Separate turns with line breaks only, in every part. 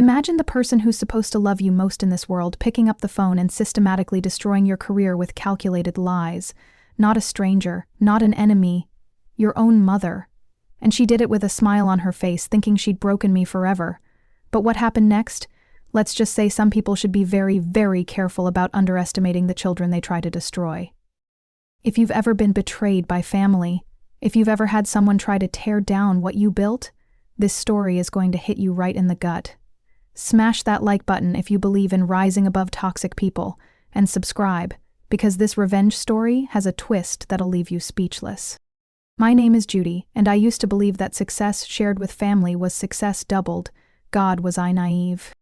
Imagine the person who's supposed to love you most in this world picking up the phone and systematically destroying your career with calculated lies. Not a stranger, not an enemy, your own mother. And she did it with a smile on her face, thinking she'd broken me forever. But what happened next? Let's just say some people should be very, very careful about underestimating the children they try to destroy. If you've ever been betrayed by family, if you've ever had someone try to tear down what you built, this story is going to hit you right in the gut. Smash that like button if you believe in rising above toxic people, and subscribe, because this revenge story has a twist that'll leave you speechless. My name is Judy, and I used to believe that success shared with family was success doubled. God, was I naive.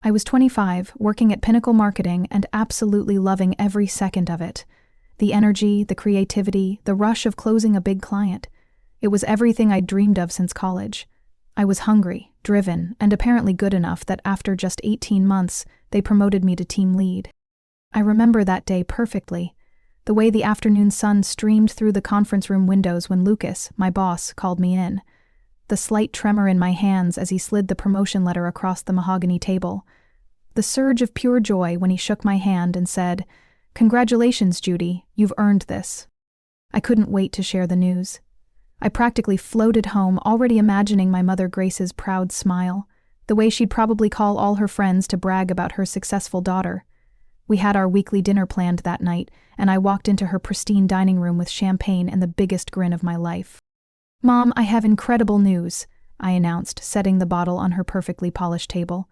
I was 25, working at Pinnacle Marketing and absolutely loving every second of it. The energy, the creativity, the rush of closing a big client. It was everything I'd dreamed of since college. I was hungry, driven, and apparently good enough that after just 18 months, they promoted me to team lead. I remember that day perfectly. The way the afternoon sun streamed through the conference room windows when Lucas, my boss, called me in. The slight tremor in my hands as he slid the promotion letter across the mahogany table. The surge of pure joy when he shook my hand and said, "Congratulations, Judy, you've earned this." I couldn't wait to share the news. I practically floated home, already imagining my mother Grace's proud smile, the way she'd probably call all her friends to brag about her successful daughter. We had our weekly dinner planned that night, and I walked into her pristine dining room with champagne and the biggest grin of my life. "Mom, I have incredible news," I announced, setting the bottle on her perfectly polished table.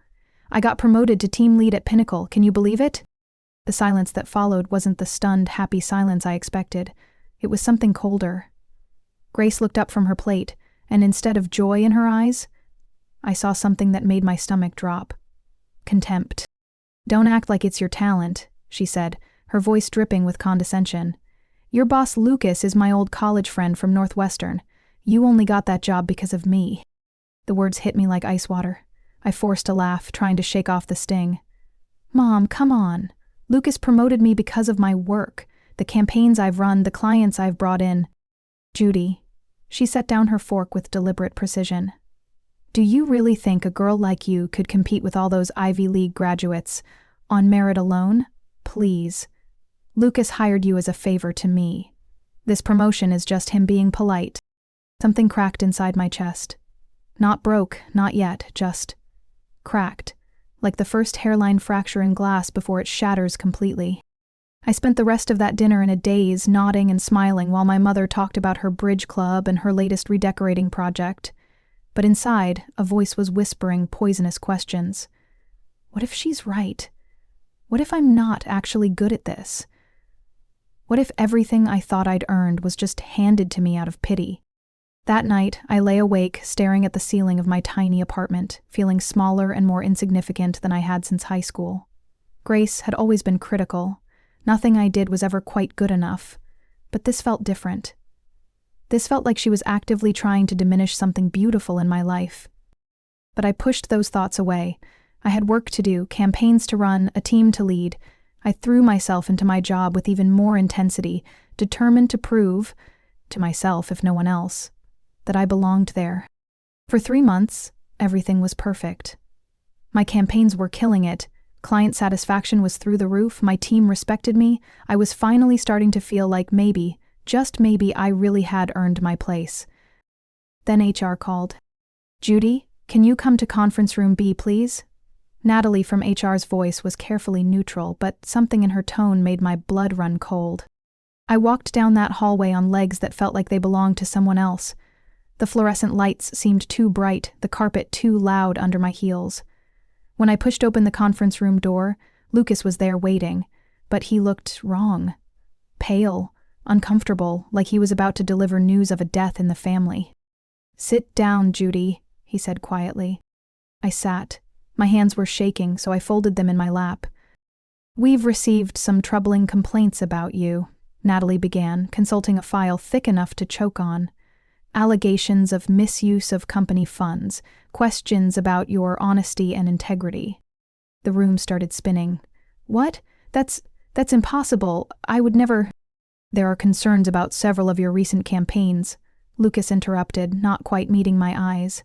"I got promoted to team lead at Pinnacle, can you believe it?" The silence that followed wasn't the stunned, happy silence I expected. It was something colder. Grace looked up from her plate, and instead of joy in her eyes, I saw something that made my stomach drop. Contempt. "Don't act like it's your talent," she said, her voice dripping with condescension. "Your boss Lucas is my old college friend from Northwestern. You only got that job because of me." The words hit me like ice water. I forced a laugh, trying to shake off the sting. "Mom, come on. Lucas promoted me because of my work, the campaigns I've run, the clients I've brought in." "Judy," she set down her fork with deliberate precision. "Do you really think a girl like you could compete with all those Ivy League graduates on merit alone? Please. Lucas hired you as a favor to me. This promotion is just him being polite." Something cracked inside my chest. Not broke, not yet, just cracked, like the first hairline fracture in glass before it shatters completely. I spent the rest of that dinner in a daze, nodding and smiling while my mother talked about her bridge club and her latest redecorating project. But inside, a voice was whispering poisonous questions. What if she's right? What if I'm not actually good at this? What if everything I thought I'd earned was just handed to me out of pity? That night, I lay awake, staring at the ceiling of my tiny apartment, feeling smaller and more insignificant than I had since high school. Grace had always been critical. Nothing I did was ever quite good enough. But this felt different. This felt like she was actively trying to diminish something beautiful in my life. But I pushed those thoughts away. I had work to do, campaigns to run, a team to lead. I threw myself into my job with even more intensity, determined to prove, to myself if no one else, that I belonged there. For 3 months, everything was perfect. My campaigns were killing it. Client satisfaction was through the roof, my team respected me. I was finally starting to feel like maybe, just maybe, I really had earned my place. Then HR called. "Judy, can you come to conference room B, please?" Natalie from HR's voice was carefully neutral, but something in her tone made my blood run cold. I walked down that hallway on legs that felt like they belonged to someone else. The fluorescent lights seemed too bright, the carpet too loud under my heels. When I pushed open the conference room door, Lucas was there waiting, but he looked wrong. Pale, uncomfortable, like he was about to deliver news of a death in the family. "Sit down, Judy," he said quietly. I sat. My hands were shaking, so I folded them in my lap. "We've received some troubling complaints about you," Natalie began, consulting a file thick enough to choke on. "Allegations of misuse of company funds, questions about your honesty and integrity." The room started spinning. "What? That's impossible. I would never—" "There are concerns about several of your recent campaigns," Lucas interrupted, not quite meeting my eyes.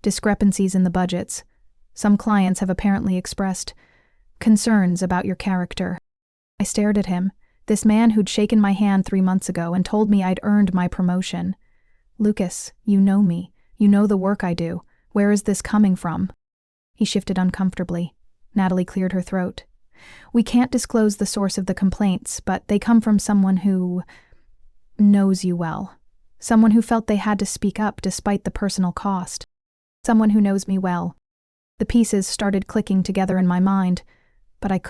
"Discrepancies in the budgets. Some clients have apparently expressed concerns about your character." I stared at him, this man who'd shaken my hand 3 months ago and told me I'd earned my promotion. "Lucas, you know me. You know the work I do. Where is this coming from?" He shifted uncomfortably. Natalie cleared her throat. "We can't disclose the source of the complaints, but they come from someone who knows you well. Someone who felt they had to speak up despite the personal cost. Someone who knows me well." The pieces started clicking together in my mind, but I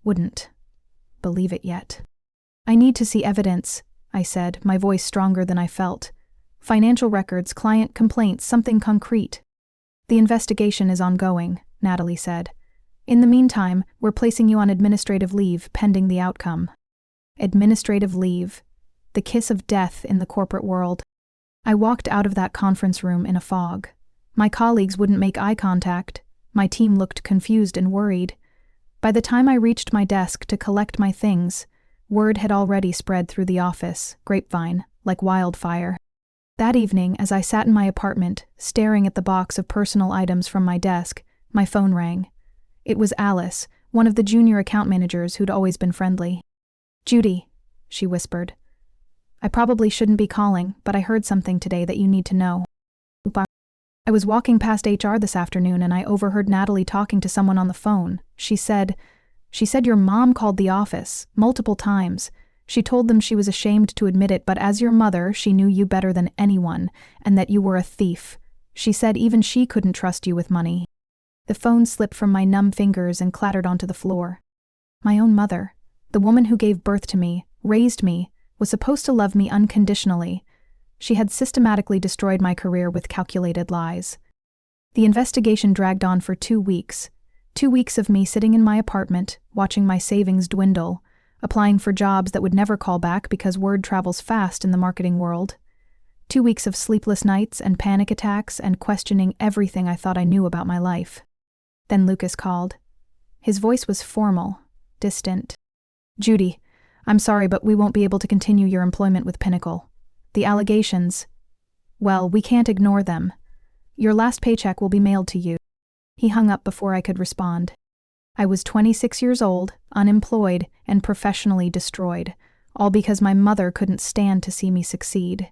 wouldn't believe it yet. "I need to see evidence," I said, my voice stronger than I felt. "Financial records, client complaints, something concrete." "The investigation is ongoing," Natalie said. "In the meantime, we're placing you on administrative leave pending the outcome." Administrative leave. The kiss of death in the corporate world. I walked out of that conference room in a fog. My colleagues wouldn't make eye contact. My team looked confused and worried. By the time I reached my desk to collect my things, word had already spread through the office, grapevine, like wildfire. That evening, as I sat in my apartment, staring at the box of personal items from my desk, my phone rang. It was Alice, one of the junior account managers who'd always been friendly. "Judy," she whispered. "I probably shouldn't be calling, but I heard something today that you need to know." I was walking past HR this afternoon and I overheard Natalie talking to someone on the phone. She said your mom called the office multiple times. She told them she was ashamed to admit it, but as your mother, she knew you better than anyone, and that you were a thief. She said even she couldn't trust you with money. The phone slipped from my numb fingers and clattered onto the floor. My own mother, the woman who gave birth to me, raised me, was supposed to love me unconditionally. She had systematically destroyed my career with calculated lies. The investigation dragged on for 2 weeks. 2 weeks of me sitting in my apartment, watching my savings dwindle, applying for jobs that would never call back because word travels fast in the marketing world. 2 weeks of sleepless nights and panic attacks and questioning everything I thought I knew about my life. Then Lucas called. His voice was formal, distant. "Judy, I'm sorry, but we won't be able to continue your employment with Pinnacle. The allegations, well, we can't ignore them. Your last paycheck will be mailed to you." He hung up before I could respond. I was 26 years old, unemployed, and professionally destroyed, all because my mother couldn't stand to see me succeed.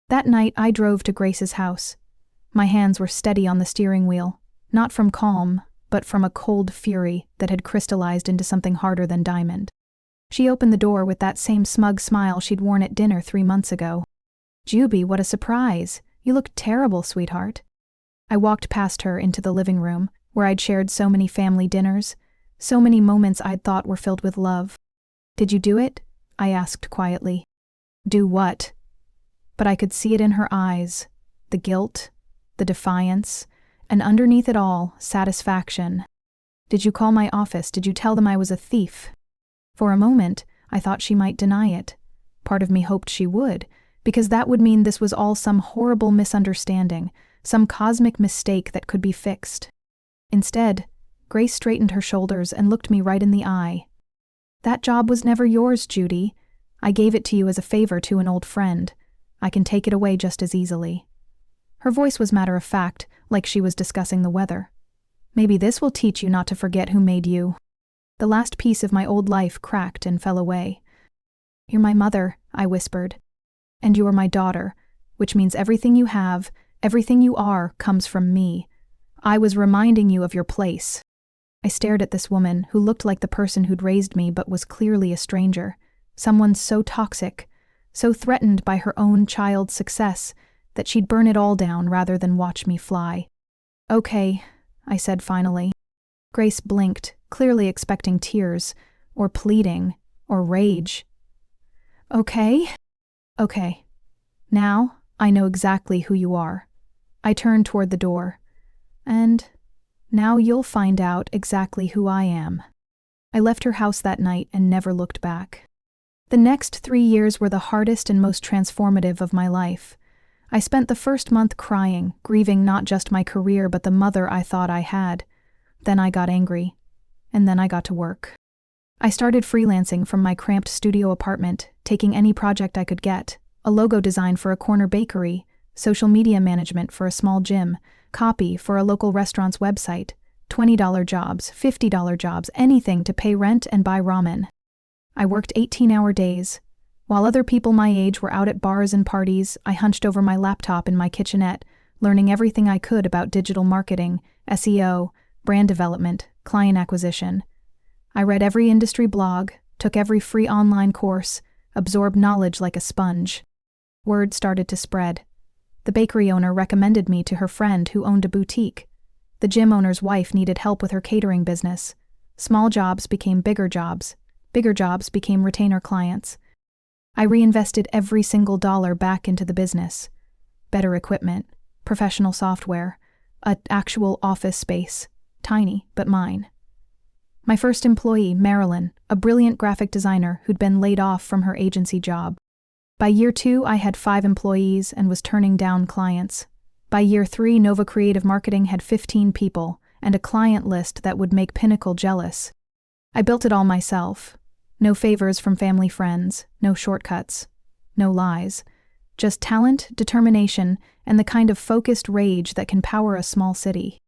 That night, I drove to Grace's house. My hands were steady on the steering wheel, not from calm, but from a cold fury that had crystallized into something harder than diamond. She opened the door with that same smug smile she'd worn at dinner 3 months ago. "Juby, what a surprise. You look terrible, sweetheart." I walked past her into the living room, where I'd shared so many family dinners, so many moments I'd thought were filled with love. "Did you do it?" I asked quietly. "Do what?" But I could see it in her eyes, the guilt, the defiance, and underneath it all, satisfaction. "Did you call my office? Did you tell them I was a thief?" For a moment, I thought she might deny it. Part of me hoped she would, because that would mean this was all some horrible misunderstanding, some cosmic mistake that could be fixed. Instead, Grace straightened her shoulders and looked me right in the eye. "That job was never yours, Judy. I gave it to you as a favor to an old friend. I can take it away just as easily." Her voice was matter-of-fact, like she was discussing the weather. "Maybe this will teach you not to forget who made you." The last piece of my old life cracked and fell away. "You're my mother," I whispered. "And you are my daughter, which means everything you have, everything you are, comes from me. I was reminding you of your place." I stared at this woman who looked like the person who'd raised me but was clearly a stranger, someone so toxic, so threatened by her own child's success that she'd burn it all down rather than watch me fly. "Okay," I said finally. Grace blinked, clearly expecting tears, or pleading, or rage. "Okay? Okay. Now I know exactly who you are." I turned toward the door. "And now you'll find out exactly who I am." I left her house that night and never looked back. The next 3 years were the hardest and most transformative of my life. I spent the first month crying, grieving not just my career but the mother I thought I had. Then I got angry. And then I got to work. I started freelancing from my cramped studio apartment, taking any project I could get: a logo design for a corner bakery, social media management for a small gym, copy for a local restaurant's website, $20 jobs, $50 jobs, anything to pay rent and buy ramen. I worked 18-hour days. While other people my age were out at bars and parties, I hunched over my laptop in my kitchenette, learning everything I could about digital marketing, SEO, brand development, client acquisition. I read every industry blog, took every free online course, absorbed knowledge like a sponge. Word started to spread. The bakery owner recommended me to her friend who owned a boutique. The gym owner's wife needed help with her catering business. Small jobs became bigger jobs. Bigger jobs became retainer clients. I reinvested every single dollar back into the business. Better equipment, professional software, an actual office space, tiny but mine. My first employee, Marilyn, a brilliant graphic designer who'd been laid off from her agency job. By year 2, I had 5 employees and was turning down clients. By year 3, Nova Creative Marketing had 15 people and a client list that would make Pinnacle jealous. I built it all myself. No favors from family friends, no shortcuts, no lies. Just talent, determination, and the kind of focused rage that can power a small city.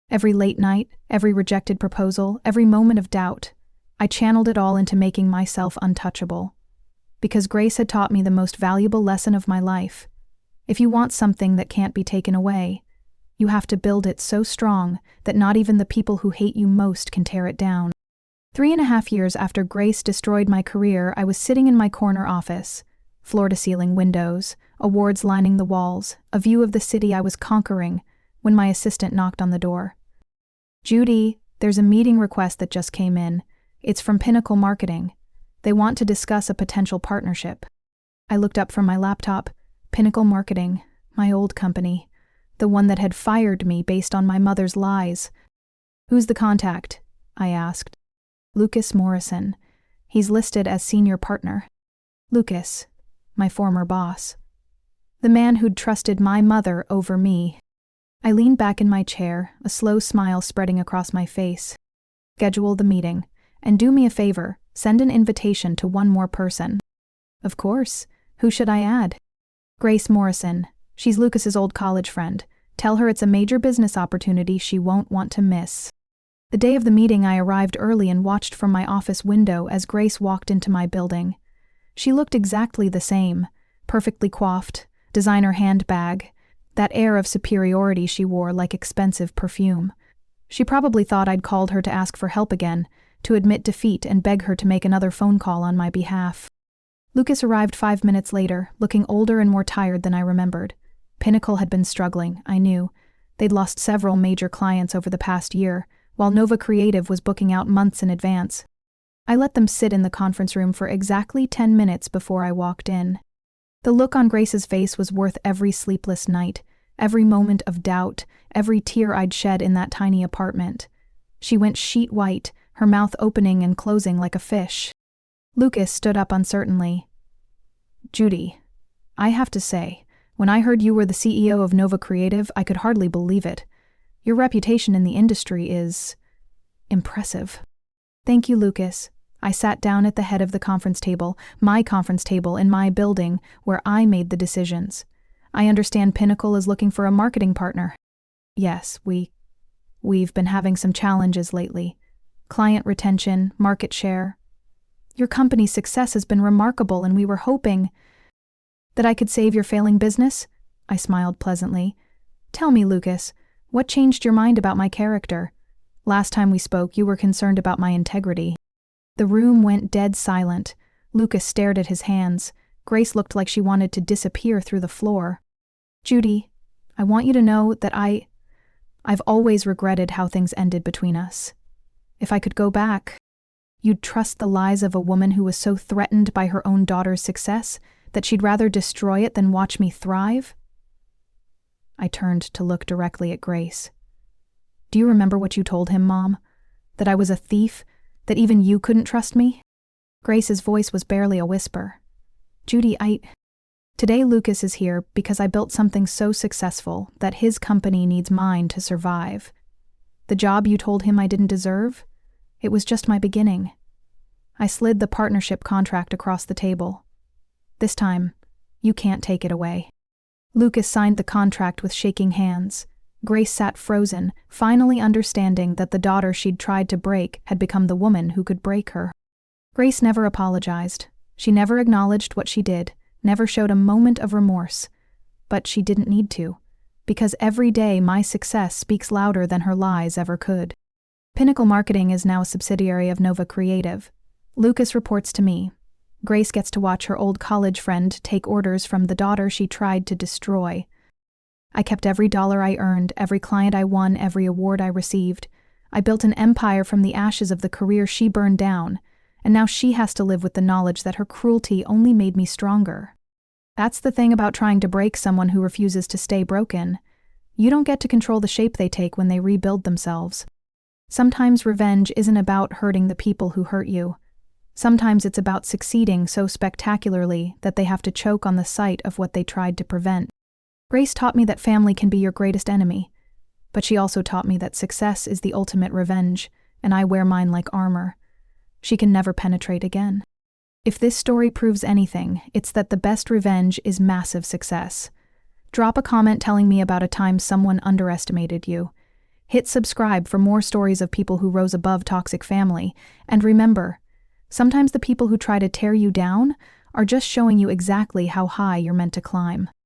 Every late night, every rejected proposal, every moment of doubt, I channeled it all into making myself untouchable. Because Grace had taught me the most valuable lesson of my life. If you want something that can't be taken away, you have to build it so strong that not even the people who hate you most can tear it down. 3.5 years after Grace destroyed my career, I was sitting in my corner office. Floor-to-ceiling windows, awards lining the walls, a view of the city I was conquering, when my assistant knocked on the door. "Judy, there's a meeting request that just came in. It's from Pinnacle Marketing. They want to discuss a potential partnership." I looked up from my laptop. Pinnacle Marketing, my old company, the one that had fired me based on my mother's lies. "Who's the contact?" I asked. "Lucas Morrison. He's listed as senior partner." Lucas, my former boss. The man who'd trusted my mother over me. I leaned back in my chair, a slow smile spreading across my face. "Schedule the meeting. And do me a favor, send an invitation to one more person." "Of course. Who should I add?" "Grace Morrison. She's Lucas's old college friend. Tell her it's a major business opportunity she won't want to miss." The day of the meeting, I arrived early and watched from my office window as Grace walked into my building. She looked exactly the same, perfectly coiffed, designer handbag, that air of superiority she wore like expensive perfume. She probably thought I'd called her to ask for help again, to admit defeat and beg her to make another phone call on my behalf. Lucas arrived 5 minutes later, looking older and more tired than I remembered. Pinnacle had been struggling, I knew. They'd lost several major clients over the past year, while Nova Creative was booking out months in advance. I let them sit in the conference room for exactly 10 minutes before I walked in. The look on Grace's face was worth every sleepless night, every moment of doubt, every tear I'd shed in that tiny apartment. She went sheet white, her mouth opening and closing like a fish. Lucas stood up uncertainly. "Judy, I have to say, when I heard you were the CEO of Nova Creative, I could hardly believe it. Your reputation in the industry is impressive." "Thank you, Lucas." I sat down at the head of the conference table, my conference table in my building, where I made the decisions. "I understand Pinnacle is looking for a marketing partner." "Yes, we've been having some challenges lately. Client retention, market share. Your company's success has been remarkable, and we were hoping that I could save your failing business." I smiled pleasantly. "Tell me, Lucas, what changed your mind about my character? Last time we spoke, you were concerned about my integrity." The room went dead silent. Lucas stared at his hands. Grace looked like she wanted to disappear through the floor. "Judy, I want you to know that I've always regretted how things ended between us. If I could go back, you'd trust the lies of a woman who was so threatened by her own daughter's success that she'd rather destroy it than watch me thrive?" I turned to look directly at Grace. "Do you remember what you told him, Mom? That I was a thief? That even you couldn't trust me?" Grace's voice was barely a whisper. "Judy, Today Lucas is here because I built something so successful that his company needs mine to survive. The job you told him I didn't deserve? It was just my beginning." I slid the partnership contract across the table. "This time, you can't take it away." Lucas signed the contract with shaking hands. Grace sat frozen, finally understanding that the daughter she'd tried to break had become the woman who could break her. Grace never apologized. She never acknowledged what she did, never showed a moment of remorse. But she didn't need to, because every day my success speaks louder than her lies ever could. Pinnacle Marketing is now a subsidiary of Nova Creative. Lucas reports to me. Grace gets to watch her old college friend take orders from the daughter she tried to destroy. I kept every dollar I earned, every client I won, every award I received. I built an empire from the ashes of the career she burned down, and now she has to live with the knowledge that her cruelty only made me stronger. That's the thing about trying to break someone who refuses to stay broken. You don't get to control the shape they take when they rebuild themselves. Sometimes revenge isn't about hurting the people who hurt you. Sometimes it's about succeeding so spectacularly that they have to choke on the sight of what they tried to prevent. Grace taught me that family can be your greatest enemy, but she also taught me that success is the ultimate revenge, and I wear mine like armor. She can never penetrate again. If this story proves anything, it's that the best revenge is massive success. Drop a comment telling me about a time someone underestimated you. Hit subscribe for more stories of people who rose above toxic family, and remember, sometimes the people who try to tear you down are just showing you exactly how high you're meant to climb.